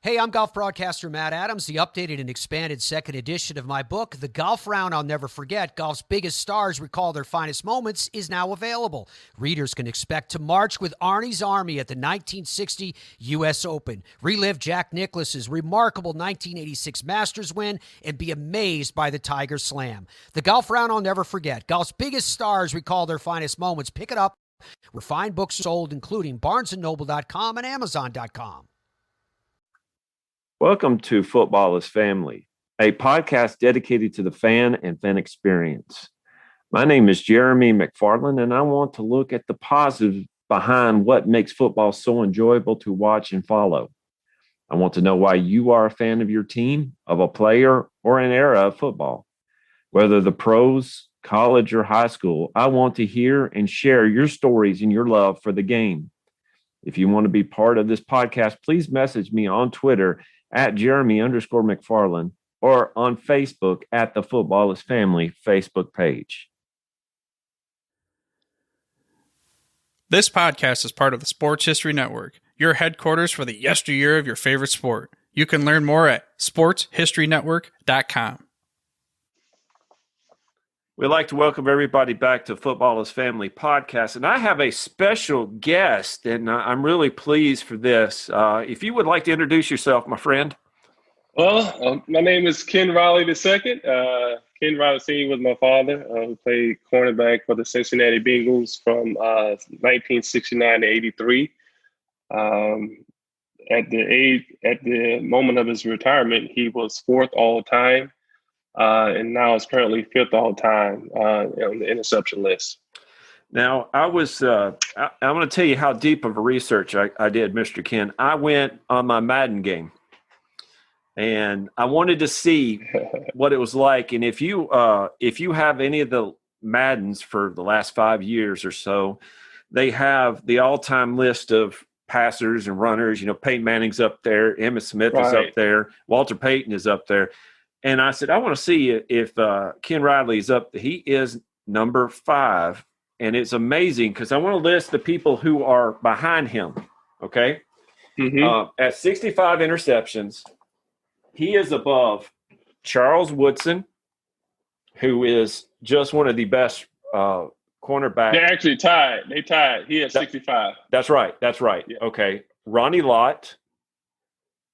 Hey, I'm golf broadcaster Matt Adams. The updated and expanded second edition of my book, The Golf Round I'll Never Forget, Golf's Biggest Stars Recall Their Finest Moments, is now available. Readers can expect to march with Arnie's Army at the 1960 U.S. Open, relive Jack Nicklaus's remarkable 1986 Masters win, and be amazed by the Tiger Slam. The Golf Round I'll Never Forget, Golf's Biggest Stars Recall Their Finest Moments. Pick it up where fine books are sold, including BarnesandNoble.com and Amazon.com. Welcome to Football is Family, a podcast dedicated to the fan and fan experience. My name is Jeremy McFarland, and I want to look at the positives behind what makes football so enjoyable to watch and follow. I want to know why you are a fan of your team, of a player, or an era of football. Whether the pros, college, or high school, I want to hear and share your stories and your love for the game. If you want to be part of this podcast, please message me on Twitter at Jeremy_McFarland or on Facebook at the Football is Family Facebook page. This podcast is part of the Sports History Network, your headquarters for the yesteryear of your favorite sport. You can learn more at sportshistorynetwork.com. We'd like to welcome everybody back to Football is Family podcast, and I have a special guest, and I'm really pleased for this. If you would like to introduce yourself, my friend. Well, my name is Ken Riley II. Ken Riley Sr. was my father, who played cornerback for the Cincinnati Bengals from 1969 to 83. At the moment of his retirement, he was fourth all time. And now it's currently fifth all time on the interception list. Now, I'm going to tell you how deep of a research I did, Mr. Ken. I went on my Madden game, and I wanted to see what it was like. And if you have any of the Maddens for the last 5 years or so, they have the all-time list of passers and runners. You know, Peyton Manning's up there, Emmitt Smith is up there, Walter Payton is up there. And I said, I want to see if Ken Riley's up. He is number 5. And it's amazing because I want to list the people who are behind him, okay? Mm-hmm. At 65 interceptions, he is above Charles Woodson, who is just one of the best cornerbacks. They actually tied. They tied. He had 65. That's right. Yeah. Okay. Ronnie Lott,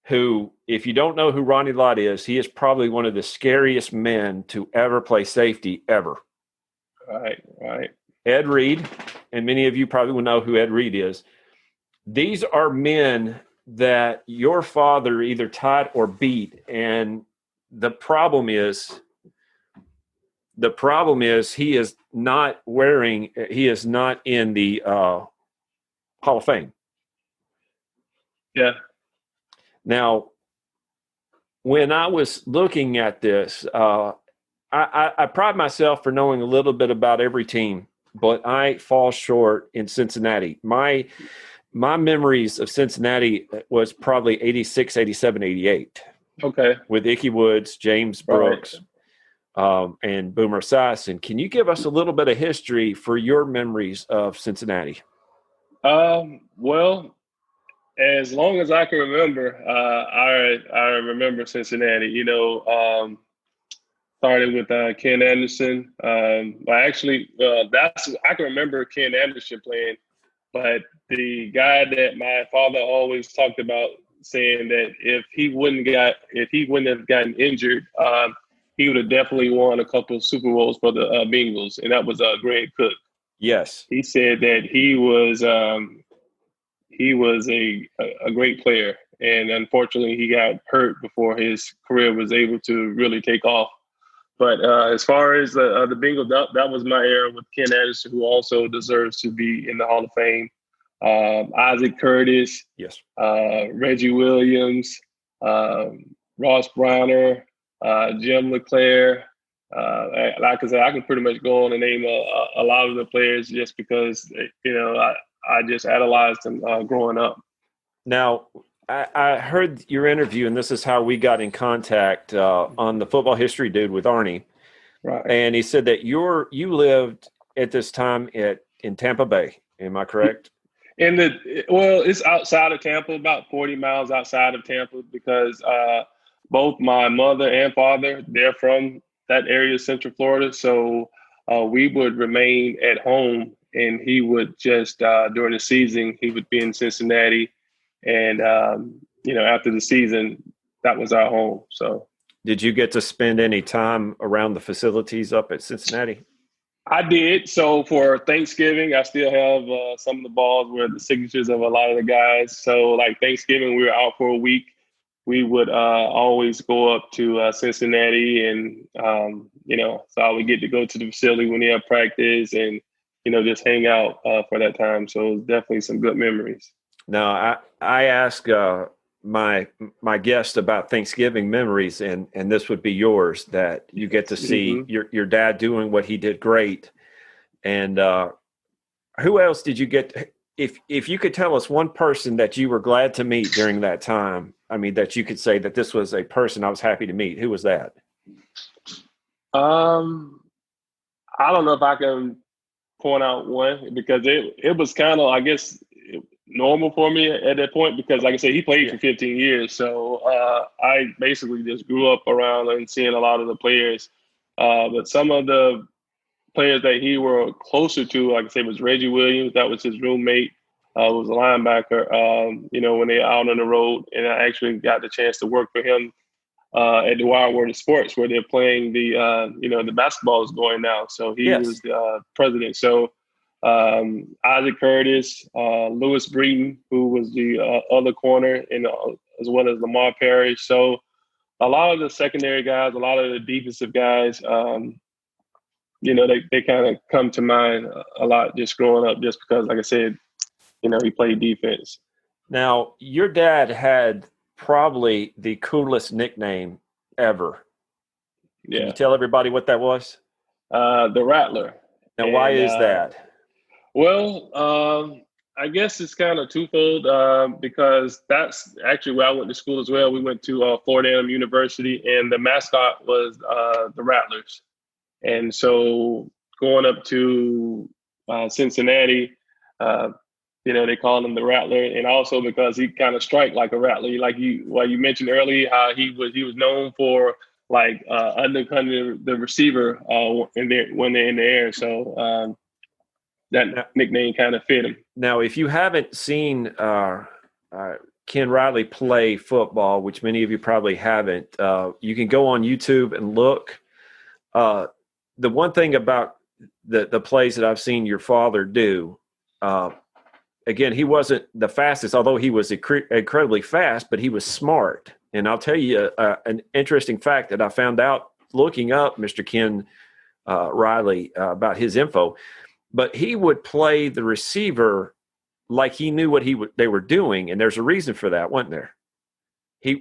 who, if you don't know who Ronnie Lott is, he is probably one of the scariest men to ever play safety ever. Right. Ed Reed, and many of you probably will know who Ed Reed is. These are men that your father either tied or beat, and the problem is he is not in the Hall of Fame. Yeah. Now, when I was looking at this, I pride myself for knowing a little bit about every team, but I fall short in Cincinnati. My memories of Cincinnati was probably 86, 87, 88. Okay. With Ickey Woods, James Brooks, and Boomer Esiason. Can you give us a little bit of history for your memories of Cincinnati? Well, as long as I can remember, I remember Cincinnati. You know, started with Ken Anderson. I can remember Ken Anderson playing, but the guy that my father always talked about, saying that if he wouldn't have gotten injured, he would have definitely won a couple of Super Bowls for the Bengals, and that was Greg Cook. Yes, he said that he was a great player, and unfortunately he got hurt before his career was able to really take off. But as far as the Bengals, that was my era with Ken Anderson, who also deserves to be in the Hall of Fame. Isaac Curtis, yes, Reggie Williams, Ross Browner, Jim LeClaire. Like I said, I can pretty much go on and name a lot of the players just because, you know, I just idolized them growing up. Now, I heard your interview, and this is how we got in contact on the Football History Dude with Arnie. Right. And he said that you lived at this time in Tampa Bay. Am I correct? It's outside of Tampa, about 40 miles outside of Tampa, because both my mother and father, they're from that area of Central Florida. So we would remain at home, and he would just, during the season, he would be in Cincinnati. And, after the season, that was our home. So. Did you get to spend any time around the facilities up at Cincinnati? I did. So for Thanksgiving, I still have some of the balls where the signatures of a lot of the guys. So like Thanksgiving, we were out for a week. We would always go up to Cincinnati, and so I would get to go to the facility when they have practice, and just hang out for that time. So it was definitely some good memories. Now, I ask my guest about Thanksgiving memories, and this would be yours, that you get to see your dad doing what he did great. And who else did you get? If you could tell us one person that you were glad to meet during that time, I mean, that you could say that this was a person I was happy to meet, who was that? I don't know if I can point out one, because it was kind of, I guess, normal for me at that point, because like I said, he played for 15 years. So I basically just grew up around and seeing a lot of the players. But some of the players that he were closer to, like I said, was Reggie Williams. That was his roommate, was a linebacker, when they out on the road. And I actually got the chance to work for him at the Wild World of Sports, where they're playing the basketball is going now. So he was the president. So Isaac Curtis, Lewis Breeden, who was the other corner, and as well as Lamar Parrish. So a lot of the secondary guys, a lot of the defensive guys, they kind of come to mind a lot just growing up, just because, like I said, he played defense. Now, your dad had probably the coolest nickname ever. Yeah. Can you tell everybody what that was? The Rattler. Now, why is that? Well, I guess it's kind of twofold, because that's actually where I went to school as well. We went to Florida A&M University, and the mascot was the Rattlers. And so going up to Cincinnati, they called him the Rattler, and also because he kind of strike like a rattler. You mentioned earlier how he was known for undercutting the receiver when they're in the air. So that nickname kind of fit him. Now, if you haven't seen Ken Riley play football, which many of you probably haven't, you can go on YouTube and look. The one thing about the plays that I've seen your father do, again, he wasn't the fastest, although he was incredibly fast, but he was smart. And I'll tell you an interesting fact that I found out looking up Mr. Ken Riley about his info. But he would play the receiver like he knew what they were doing, and there's a reason for that, wasn't there? He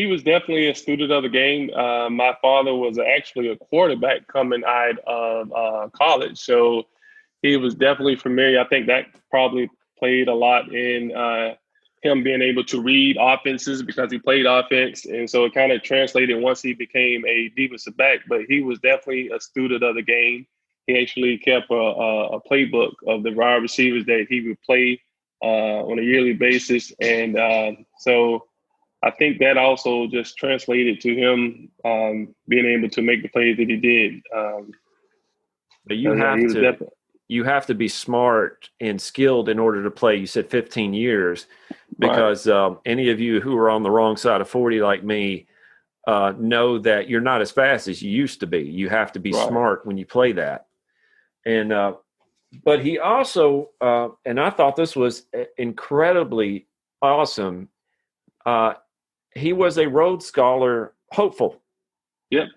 was definitely a student of the game. My father was actually a quarterback coming out of college, so he was definitely familiar. I think that probably played a lot in him being able to read offenses, because he played offense, and so it kind of translated once he became a defensive back. But he was definitely a student of the game. He actually kept a playbook of the wide receivers that he would play on a yearly basis. And so I think that also just translated to him being able to make the plays that he did. But you have to be smart and skilled in order to play. You said 15 years, because any of you who are on the wrong side of 40 like me know that you're not as fast as you used to be. You have to be smart when you play that. And but he also, and I thought this was incredibly awesome, he was a Rhodes Scholar hopeful. Yep.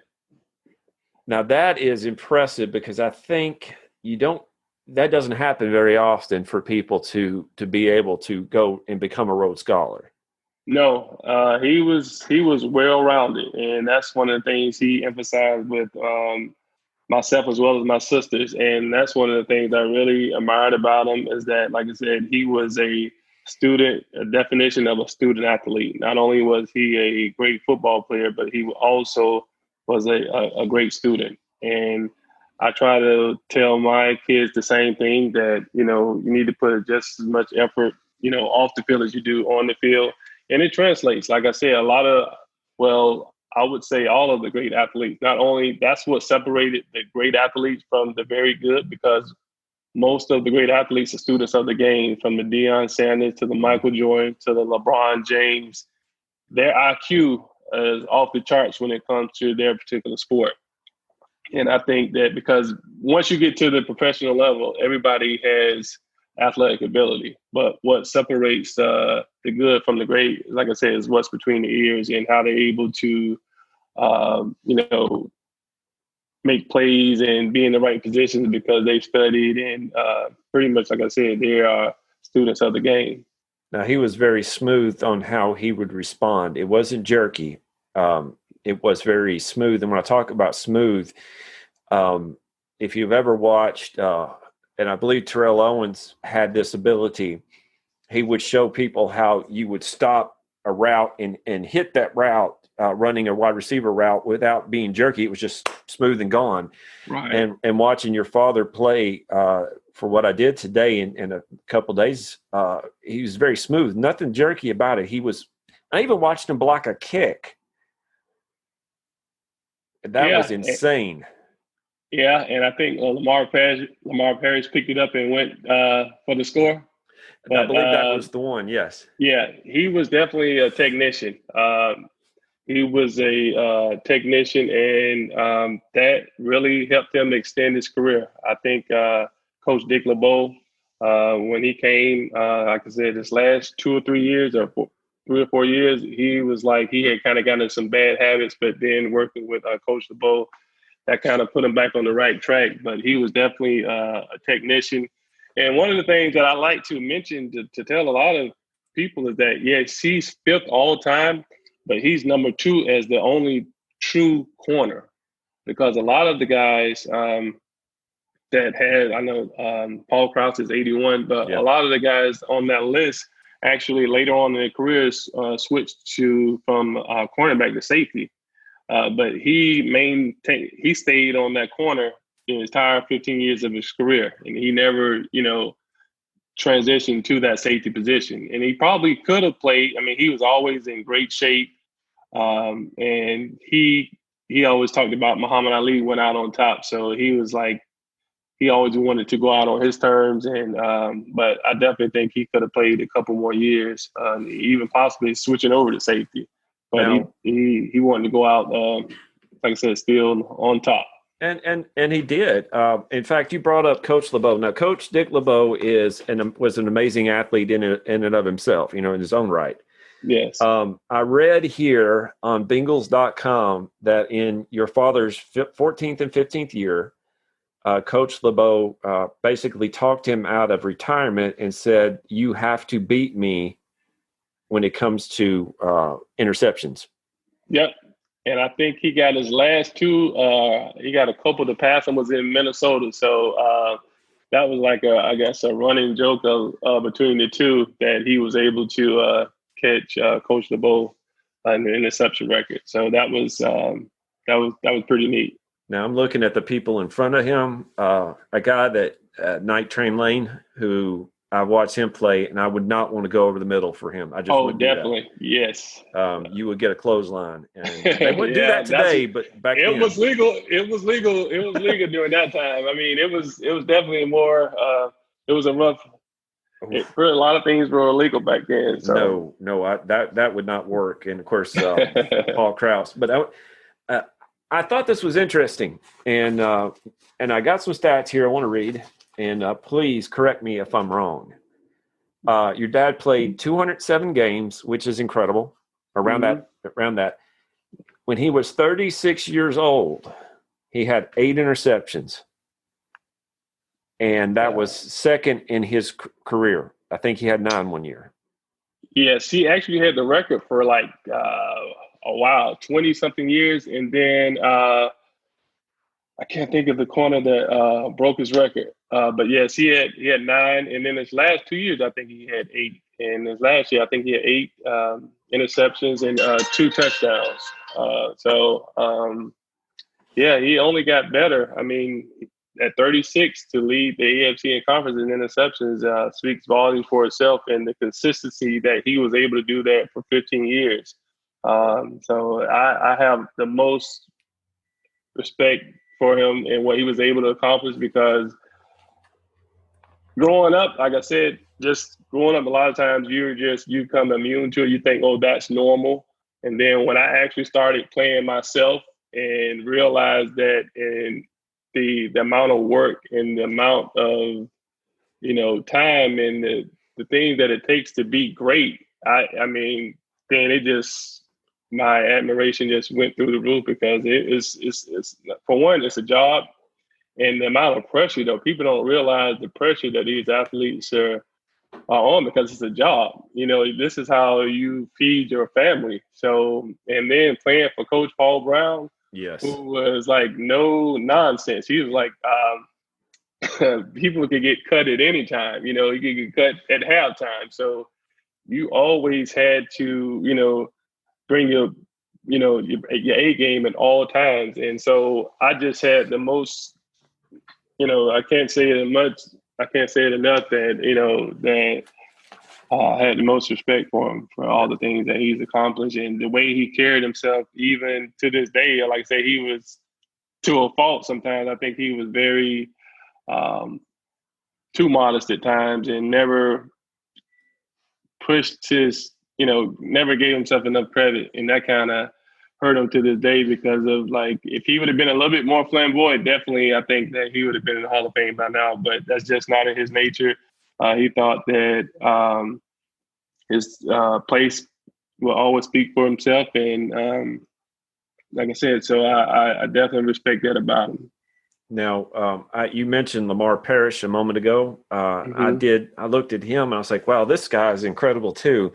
Now that is impressive, because I think that doesn't happen very often for people to be able to go and become a Rhodes Scholar. No, he was well-rounded, and that's one of the things he emphasized with myself as well as my sisters. And that's one of the things I really admired about him, is that, like I said, he was a definition of a student athlete. Not only was he a great football player, but he also was a great student. And I try to tell my kids the same thing, that, you need to put just as much effort, off the field as you do on the field. And it translates. Like I said, I would say all of the great athletes, not only that's what separated the great athletes from the very good, because most of the great athletes are students of the game, from the Deion Sanders to the Michael Jordan to the LeBron James. Their IQ is off the charts when it comes to their particular sport. And I think that because once you get to the professional level, everybody has athletic ability. But what separates the good from the great, like I said, is what's between the ears and how they're able to, make plays and be in the right positions because they've studied and pretty much, like I said, they are students of the game. Now, he was very smooth on how he would respond. It wasn't jerky. It was very smooth. And when I talk about smooth, if you've ever watched, and I believe Terrell Owens had this ability, he would show people how you would stop a route and hit that route, running a wide receiver route without being jerky. It was just smooth and gone. Right. And watching your father play for what I did today in a couple of days, he was very smooth, nothing jerky about it. I even watched him block a kick. That was insane. Yeah, and I think Lamar Parrish picked it up and went for the score. But, I believe that was the one, yes. Yeah, he was definitely a technician. He was a technician, and that really helped him extend his career. I think Coach Dick LeBeau, when he came, like I said, this last 2 or 3 years, or 3 or 4 years, he was like he had kind of gotten some bad habits, but then working with Coach LeBeau, that kind of put him back on the right track. But he was definitely a technician. And one of the things that I like to mention to tell a lot of people is that, yes, he's fifth all time, but he's number 2 as the only true corner. Because a lot of the guys that had, I know Paul Krause is 81, but yeah. A lot of the guys on that list actually later on in their careers switched from cornerback to safety. But he stayed on that corner the entire 15 years of his career, and he never, transitioned to that safety position. And he probably could have played. I mean, he was always in great shape, and he always talked about Muhammad Ali went out on top. So he was like, he always wanted to go out on his terms. And but I definitely think he could have played a couple more years, even possibly switching over to safety. But now, he wanted to go out, like I said, still on top. And he did. In fact, you brought up Coach LeBeau. Now, Coach Dick LeBeau was an amazing athlete in and of himself, in his own right. Yes. I read here on Bengals.com that in your father's 14th and 15th year, Coach LeBeau basically talked him out of retirement and said, "You have to beat me when it comes to interceptions." Yep. And I think he got his last 2. He got a couple to pass and was in Minnesota. So that was like a running joke of between the two, that he was able to catch Coach LeBeau an interception record. So that was pretty neat. Now I'm looking at the people in front of him. A guy that Night Train Lane, who I watched him play, and I would not want to go over the middle for him. I just wouldn't definitely, do that. Yes. You would get a closeline, and they wouldn't do that today. But back then, it was legal. It was legal during that time. I mean, it was definitely more. It was a rough. A lot of things were illegal back then. So. No, that would not work. And of course, Paul Krause. But I thought this was interesting, and I got some stats here I want to read. And please correct me if I'm wrong. Your dad played 207 games, which is incredible. Around that. When he was 36 years old, he had 8 interceptions, and that was second in his career. I think he had 9 one year. Yes, he actually had the record for like a while, 20-something years, and then I can't think of the corner that broke his record. But yes, he had 9, and then his last 2 years, I think he had 8. And his last year, I think he had 8 interceptions and 2 touchdowns. Yeah, he only got better. I mean, at 36 to lead the AFC in conference in interceptions speaks volumes for itself, and the consistency that he was able to do that for 15 years. So I have the most respect for him and what he was able to accomplish, because growing up, like I said, just growing up, a lot of times you become immune to it. You think, oh, that's normal. And then when I actually started playing myself and realized that in the amount of work and the amount of, time and the things that it takes to be great, I mean, then my admiration just went through the roof, because it's for one, it's a job. And the amount of pressure, though, people don't realize the pressure that these athletes are on, because it's a job. This is how you feed your family. So, and then playing for Coach Paul Brown, Yes, who was like no nonsense. He was like, people could get cut at any time. You could get cut at halftime. So you always had to, bring your A game at all times. And so I just had the most. I can't say it much. I can't say it enough that I had the most respect for him for all the things that he's accomplished and the way he carried himself, even to this day. Like I say, he was to a fault sometimes. I think he was very too modest at times and never pushed never gave himself enough credit, and that kind of hurt him to this day, because of, like, if he would have been a little bit more flamboyant, definitely I think that he would have been in the Hall of Fame by now, but that's just not in his nature. He thought that his place will always speak for himself, and like I said, so I definitely respect that about him. Now, you mentioned Lamar Parrish a moment ago. I looked at him and I was like, wow, this guy is incredible too.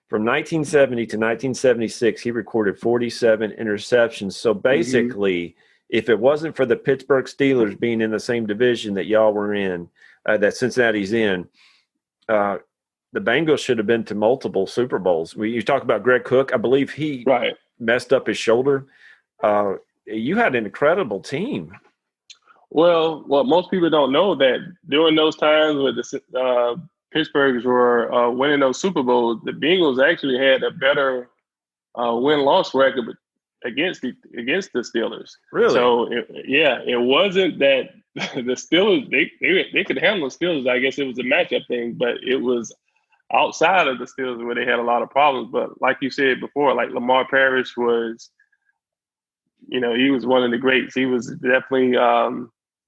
From 1970 to 1976, he recorded 47 interceptions. So basically, if it wasn't for the Pittsburgh Steelers being in the same division that y'all were in, that Cincinnati's in, the Bengals should have been to multiple Super Bowls. You talk about Greg Cook. I believe he messed up his shoulder. You had an incredible team. Well, most people don't know that during those times with the Pittsburghs were winning those Super Bowls, the Bengals actually had a better win-loss record against the Steelers. Really? So it wasn't that the Steelers they could handle the Steelers. I guess it was a matchup thing, but it was outside of the Steelers where they had a lot of problems. But like you said before, like Lamar Parrish was, he was one of the greats. He was definitely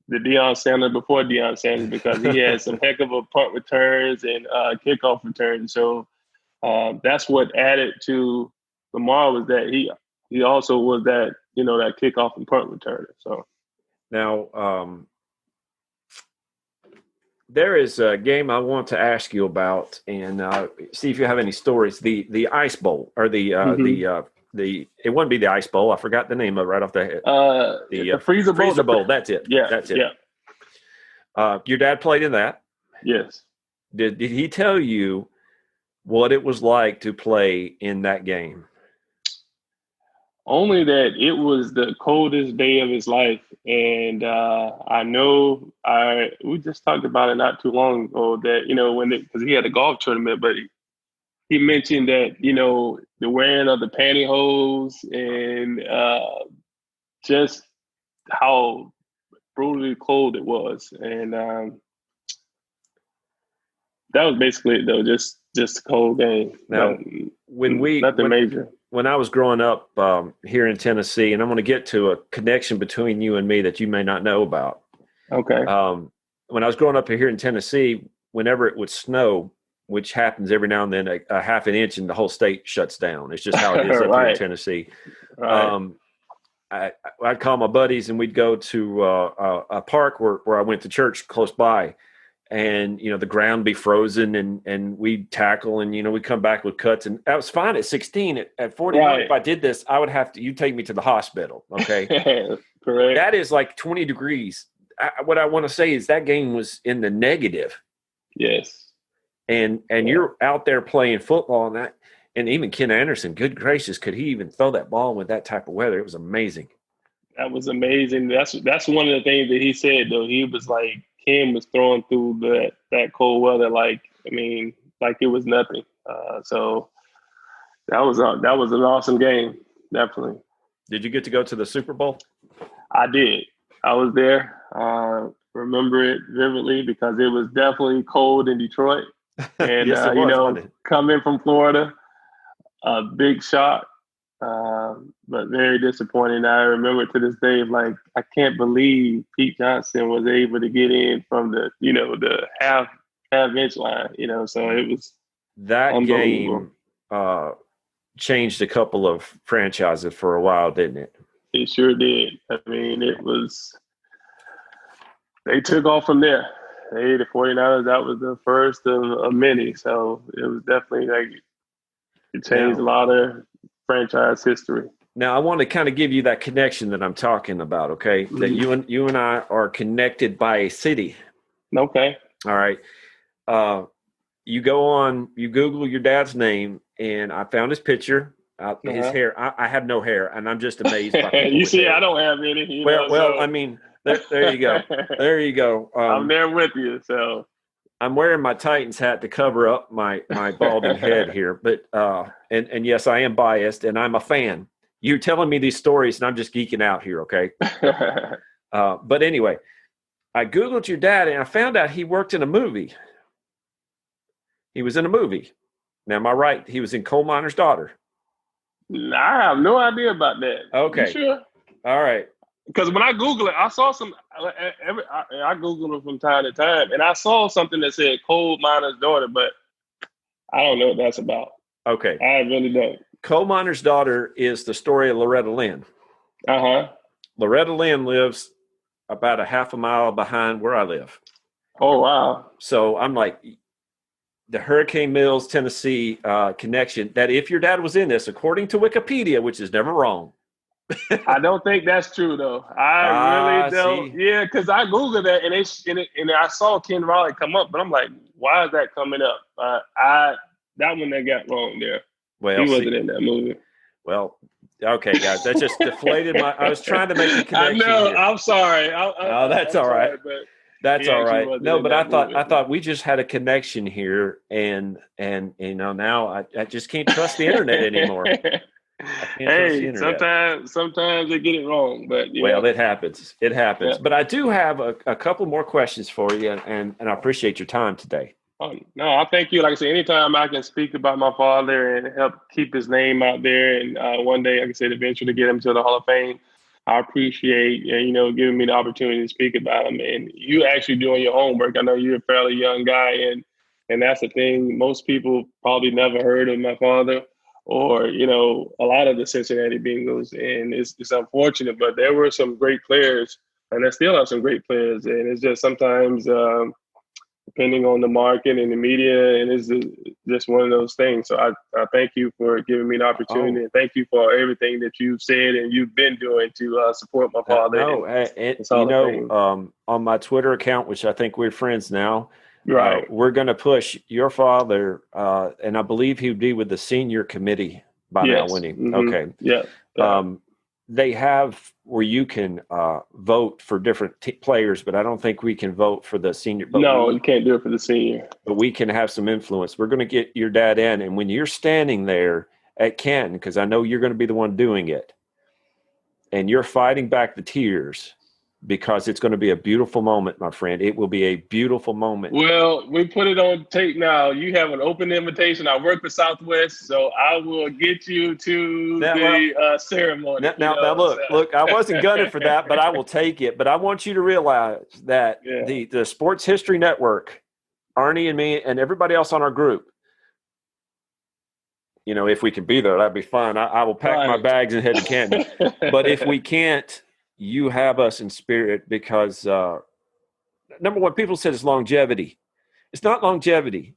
the Deion Sanders before Deion Sanders, because he had some heck of a punt returns and kickoff returns. So that's what added to Lamar, was that he also was that, that kickoff and punt returner. So now there is a game I want to ask you about and see if you have any stories. The Ice Bowl, or the it wouldn't be the Ice Bowl. I forgot the name of it right off the head. The Freezer Bowl. Freezer Bowl. That's it. Yeah, that's it. Yeah. Your dad played in that. Yes. Did he tell you what it was like to play in that game? Only that it was the coldest day of his life, and I know we just talked about it not too long ago that because he had a golf tournament, but he mentioned that the wearing of the pantyhose and just how brutally cold it was, and that was basically it, though. Just a cold game. Now, nothing major. When I was growing up here in Tennessee, and I'm going to get to a connection between you and me that you may not know about. Okay. When I was growing up here in Tennessee, whenever it would snow, which happens every now and then, a half an inch and the whole state shuts down. It's just how it is up here in Tennessee. Right. I'd call my buddies and we'd go to a park where I went to church close by, and the ground would be frozen and we'd tackle and we'd come back with cuts, and that was fine at 16. At 41, right. If I did this, I would have to you take me to the hospital. Okay. Correct. That is like 20 degrees. What I want to say is that game was in the negative. Yes. And you're out there playing football, and even Ken Anderson, good gracious, could he even throw that ball with that type of weather? It was amazing. That was amazing. That's one of the things that he said though. He was like, Ken was throwing through that cold weather like it was nothing. So that was an awesome game, definitely. Did you get to go to the Super Bowl? I did. I was there. Remember it vividly because it was definitely cold in Detroit, and yes, it was, wasn't it? Coming from Florida, a big shock. But very disappointing. I remember to this day, like, I can't believe Pete Johnson was able to get in from the half inch line, so it was that game changed a couple of franchises for a while, didn't it? It sure did. I mean, they took off from there. The 49ers, that was the first of many. So it was definitely it changed a lot of franchise history. Now, I want to kind of give you that connection that I'm talking about, okay? Mm-hmm. That you and I are connected by a city. Okay. All right. You Google your dad's name, and I found his picture. His hair. I have no hair, and I'm just amazed by people. You see, hair. I don't have any. So. I mean, there you go. There you go. I'm there with you. So I'm wearing my Titans hat to cover up my balding head here, but and yes, I am biased, and I'm a fan. You're telling me these stories, and I'm just geeking out here, okay? But anyway, I Googled your dad, and I found out he worked in a movie. He was in a movie. Now, am I right? He was in Coal Miner's Daughter. I have no idea about that. Okay. You sure? All right. Because when I Google it, I saw some. I Google it from time to time, and I saw something that said Coal Miner's Daughter, but I don't know what that's about. Okay. I really don't. Coal Miner's Daughter is the story of Loretta Lynn. Loretta Lynn lives about a half a mile behind where I live. Oh, wow. So I'm like, the Hurricane Mills, Tennessee connection, that if your dad was in this, according to Wikipedia, which is never wrong. I don't think that's true, though. I really don't. See. Yeah, because I Googled that, and I saw Ken Raleigh come up, but I'm like, why is that coming up? That one that got wrong there. Well, he wasn't in that movie. Well, okay, guys, that just deflated my. I was trying to make a connection. I know. Here. I'm sorry. That's all right. That's all right. No, but I thought we just had a connection here, and now I just can't trust the internet anymore. Hey, sometimes they get it wrong, but it happens. It happens. Yeah. But I do have a couple more questions for you, and I appreciate your time today. No, I thank you. Like I said, anytime I can speak about my father and help keep his name out there, and one day, like I said, eventually get him to the Hall of Fame, I appreciate giving me the opportunity to speak about him. And you actually doing your homework. I know you're a fairly young guy, and that's the thing. Most people probably never heard of my father or a lot of the Cincinnati Bengals, and it's unfortunate. But there were some great players, and there still are some great players, and it's just sometimes. Depending on the market and the media, and it's just one of those things. So I thank you for giving me the opportunity, and thank you for everything that you've said and you've been doing to support my father. On my Twitter account, which I think we're friends now, right? We're going to push your father, and I believe he would be with the senior committee by now, wouldn't he? Mm-hmm. Okay. Yeah. They have where you can vote for different players, but I don't think we can vote for the senior. No, you can't do it for the senior. But we can have some influence. We're going to get your dad in, and when you're standing there at Canton, because I know you're going to be the one doing it, and you're fighting back the tears because it's going to be a beautiful moment, my friend. It will be a beautiful moment. Well, we put it on tape now. You have an open invitation. I work for Southwest, so I will get you to the ceremony. Now, look, I wasn't gunning for that, but I will take it. But I want you to realize that the Sports History Network, Arnie and me and everybody else on our group, if we can be there, that'd be fun. I will pack my bags and head to Canton. But if we can't, you have us in spirit because, number one, people said it's longevity. It's not longevity.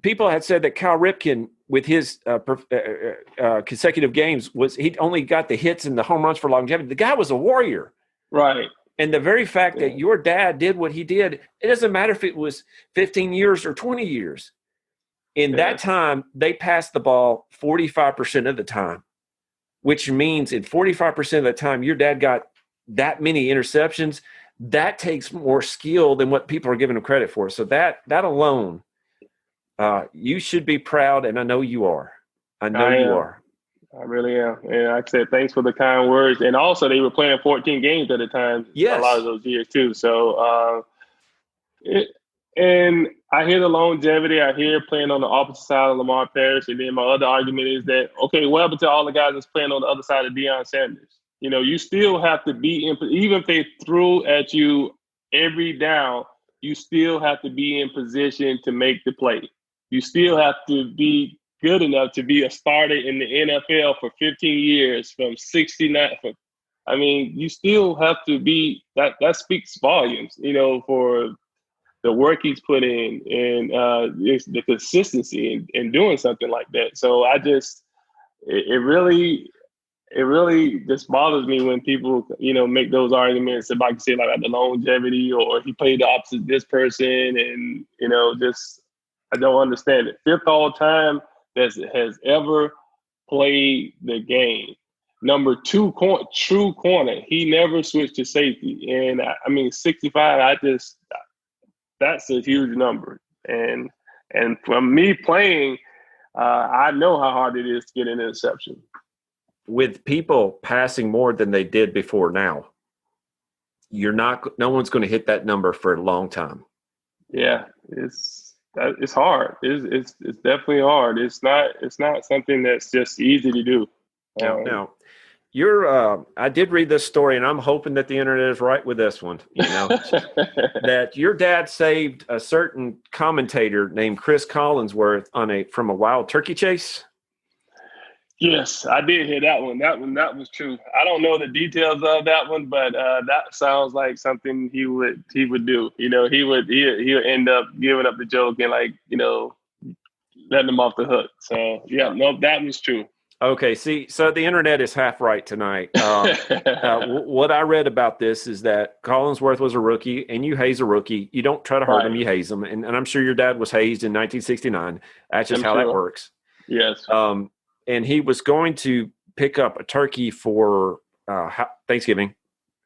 People had said that Cal Ripken, with his consecutive games, he only got the hits and the home runs for longevity. The guy was a warrior. Right. And the very fact that your dad did what he did, it doesn't matter if it was 15 years or 20 years. In that time, they passed the ball 45% of the time. which means in 45% of the time your dad got that many interceptions. That takes more skill than what people are giving him credit for. So that alone, you should be proud, and I know you are. I know you are. I really am. And like I said, thanks for the kind words. And also, they were playing 14 games at a time. Yes. A lot of those years too. So, and I hear the longevity. I hear playing on the opposite side of Lamar Parrish. And then my other argument is that, okay, what happened to all the guys that's playing on the other side of Deion Sanders? You know, you still have to be in, even if they threw at you every down, you still have to be in position to make the play. You still have to be good enough to be a starter in the NFL for 15 years from 69. You still have to be, that speaks volumes, you know, for the work he's put in and the consistency in doing something like that. So it really just bothers me when people, you know, make those arguments about, say, like the longevity or he played the opposite this person, and, you know, just I don't understand it. 5th all time that has ever played the game. Number 2 true corner. He never switched to safety, and 65. That's a huge number, and from me playing, I know how hard it is to get an interception. With people passing more than they did before now, no one's going to hit that number for a long time. Yeah, it's hard. It's definitely hard. It's not something that's just easy to do. Now, I did read this story, and I'm hoping that the internet is right with this one. You know, that your dad saved a certain commentator named Chris Collinsworth from a wild turkey chase. Yes, I did hear that one. That was true. I don't know the details of that one, but that sounds like something he would do. You know, he'll end up giving up the joke and, like, you know, letting him off the hook. So yeah, no, that was true. Okay, see, so the internet is half right tonight. What I read about this is that Collinsworth was a rookie, and you haze a rookie. You don't try to hurt him, you haze him. And I'm sure your dad was hazed in 1969. That's just how that works. Yes. And he was going to pick up a turkey for Thanksgiving,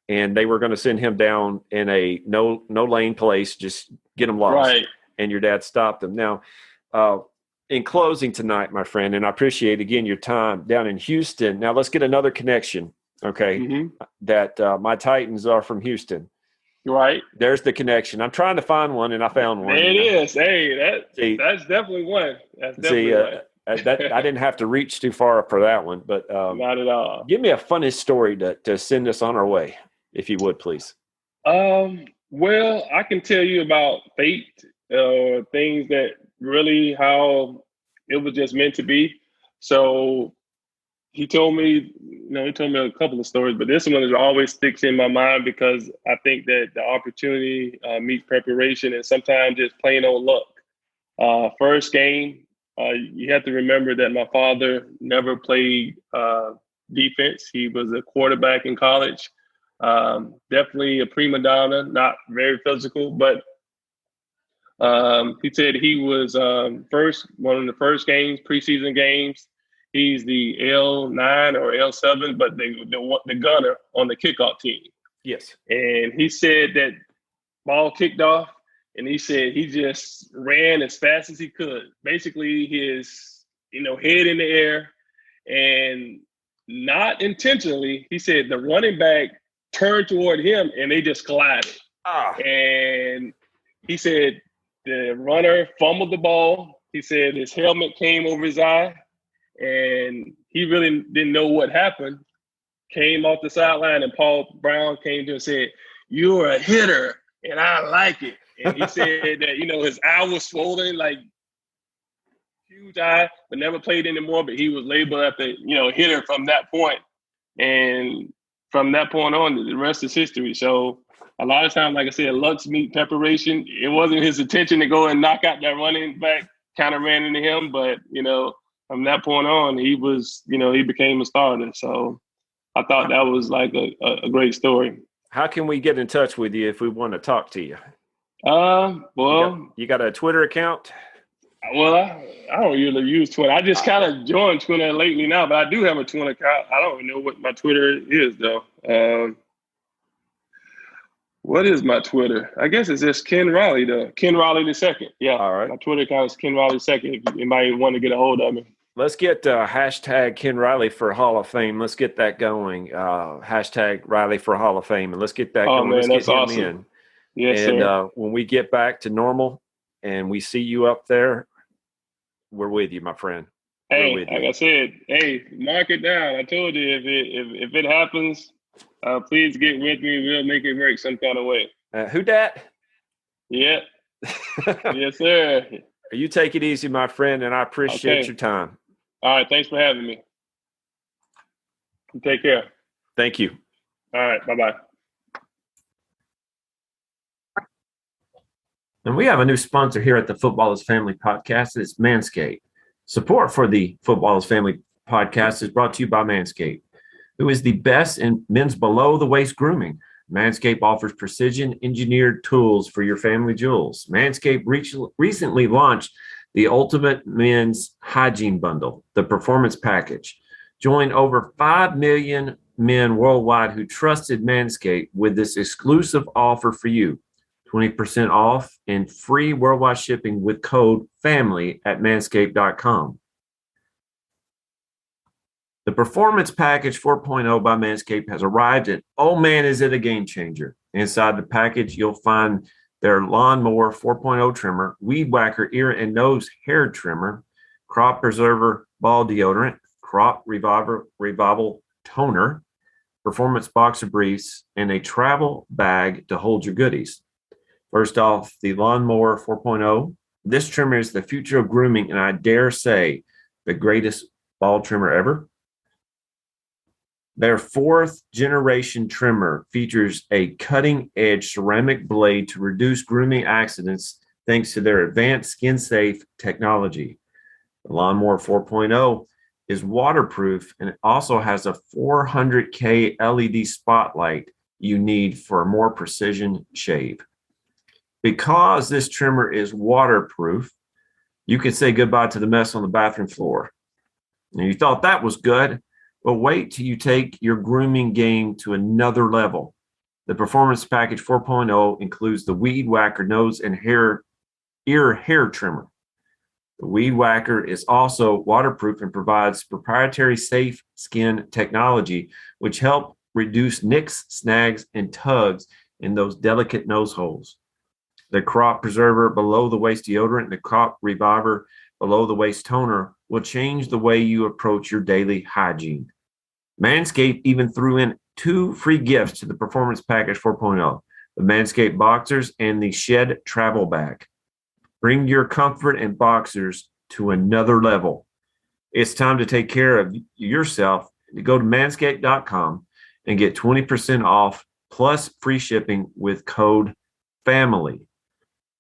and they were going to send him down in a no lane place, just get him lost. Right. And your dad stopped him. Now, in closing tonight, my friend, and I appreciate, again, your time down in Houston. Now, let's get another connection, okay, that my Titans are from Houston. Right. There's the connection. I'm trying to find one, and I found one. There it is. Hey, that's definitely one. That's definitely one. I didn't have to reach too far for that one, but not at all. Give me a funny story to send us on our way, if you would, please. Well, I can tell you about fate, things that really how it was just meant to be. So he told me a couple of stories, but this one always sticks in my mind because I think that the opportunity meets preparation, and sometimes just plain old luck. First game. You have to remember that my father never played defense. He was a quarterback in college. Definitely a prima donna, not very physical, but he said he was one of the first games, preseason games. He's the L9 or L7, but the gunner on the kickoff team. Yes. And he said that ball kicked off. And he said he just ran as fast as he could. Basically, his head in the air, and not intentionally. He said the running back turned toward him, and they just collided. And he said the runner fumbled the ball. He said his helmet came over his eye, and he really didn't know what happened. Came off the sideline, and Paul Brown came to him and said, "You're a hitter, and I like it." And he said that, his eye was swollen, like huge eye, but never played anymore. But he was labeled as the, hitter from that point. And from that point on, the rest is history. So a lot of times, like I said, luck's meet preparation. It wasn't his intention to go and knock out that running back, kind of ran into him. But, from that point on, he was, he became a starter. So I thought that was like a great story. How can we get in touch with you if we want to talk to you? Well, you got a Twitter account? Well, I don't usually use Twitter. I just kind of joined Twitter lately now, but I do have a Twitter account. I don't know what my Twitter is, though. What is my Twitter? I guess it's just Ken Riley, though. Ken Riley the second. Yeah. All right. My Twitter account is Ken Riley second. If anybody want to get a hold of me. Let's get hashtag Ken Riley for Hall of Fame. Let's get that going. Hashtag Riley for Hall of Fame, and let's get that going. Man, let's that's get him awesome. in. Yes, and sir. When we get back to normal and we see you up there, we're with you, my friend. Hey, like I said, mark it down. I told you if it happens, please get with me. We'll make it work some kind of way. Who dat? Yeah. Yes, sir. You take it easy, my friend, and I appreciate your time. All right. Thanks for having me. Take care. Thank you. All right. Bye-bye. And we have a new sponsor here at the Football is Family podcast. It's Manscaped. Support for the Football is Family podcast is brought to you by Manscaped, who is the best in men's below-the-waist grooming. Manscaped offers precision-engineered tools for your family jewels. Manscaped recently launched the Ultimate Men's Hygiene Bundle, the Performance Package. Join over 5 million men worldwide who trusted Manscaped with this exclusive offer for you. 20% off and free worldwide shipping with code FAMILY at manscaped.com. The Performance Package 4.0 by Manscaped has arrived, and oh man, is it a game changer. Inside the package, you'll find their Lawnmower 4.0 trimmer, Weed Whacker ear and nose hair trimmer, Crop Preserver ball deodorant, Crop Revival toner, Performance boxer briefs, and a travel bag to hold your goodies. First off, the Lawnmower 4.0. This trimmer is the future of grooming, and I dare say the greatest ball trimmer ever. Their 4th generation trimmer features a cutting-edge ceramic blade to reduce grooming accidents thanks to their advanced skin-safe technology. The Lawnmower 4.0 is waterproof, and it also has a 400K LED spotlight you need for a more precision shave. Because this trimmer is waterproof, you can say goodbye to the mess on the bathroom floor. Now, you thought that was good, but wait till you take your grooming game to another level. The Performance Package 4.0 includes the Weed Whacker nose and ear hair trimmer. The Weed Whacker is also waterproof and provides proprietary safe skin technology, which help reduce nicks, snags, and tugs in those delicate nose holes. The Crop Preserver below-the-waist deodorant and the Crop Reviver below-the-waist toner will change the way you approach your daily hygiene. Manscaped even threw in 2 free gifts to the Performance Package 4.0, the Manscaped Boxers and the Shed Travel Bag. Bring your comfort and boxers to another level. It's time to take care of yourself. Go to manscaped.com and get 20% off plus free shipping with code FAMILY.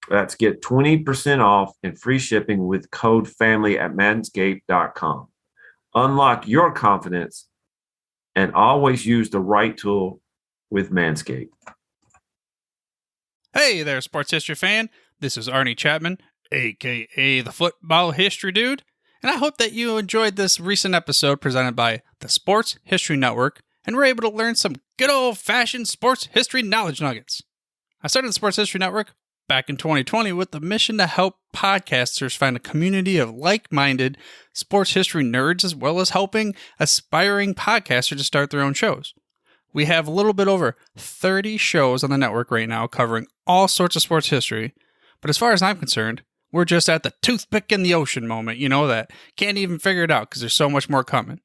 That's get 20% off and free shipping with code FAMILY at manscaped.com. Unlock your confidence and always use the right tool with Manscaped. Hey there, sports history fan. This is Arnie Chapman, a.k.a. the Football History Dude, and I hope that you enjoyed this recent episode presented by the Sports History Network and were able to learn some good old-fashioned sports history knowledge nuggets. I started the Sports History Network back in 2020 with the mission to help podcasters find a community of like-minded sports history nerds, as well as helping aspiring podcasters to start their own shows. We have a little bit over 30 shows on the network right now covering all sorts of sports history, but as far as I'm concerned, we're just at the toothpick in the ocean moment, that can't even figure it out because there's so much more coming.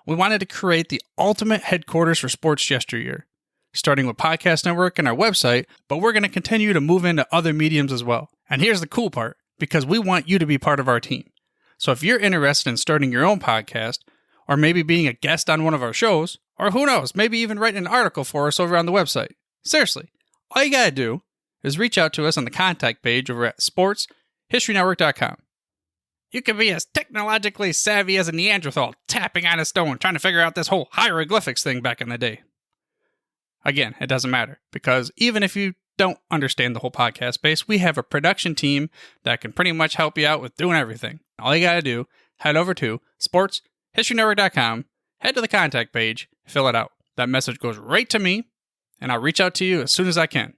We wanted to create the ultimate headquarters for sports yesteryear, starting with Podcast Network and our website, but we're going to continue to move into other mediums as well. And here's the cool part, because we want you to be part of our team. So if you're interested in starting your own podcast, or maybe being a guest on one of our shows, or who knows, maybe even writing an article for us over on the website, seriously, all you got to do is reach out to us on the contact page over at sportshistorynetwork.com. You can be as technologically savvy as a Neanderthal tapping on a stone trying to figure out this whole hieroglyphics thing back in the day. Again, it doesn't matter, because even if you don't understand the whole podcast space, we have a production team that can pretty much help you out with doing everything. All you got to do, head over to sportshistorynetwork.com, head to the contact page, fill it out. That message goes right to me, and I'll reach out to you as soon as I can.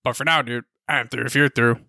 But for now, dude, I'm through if you're through.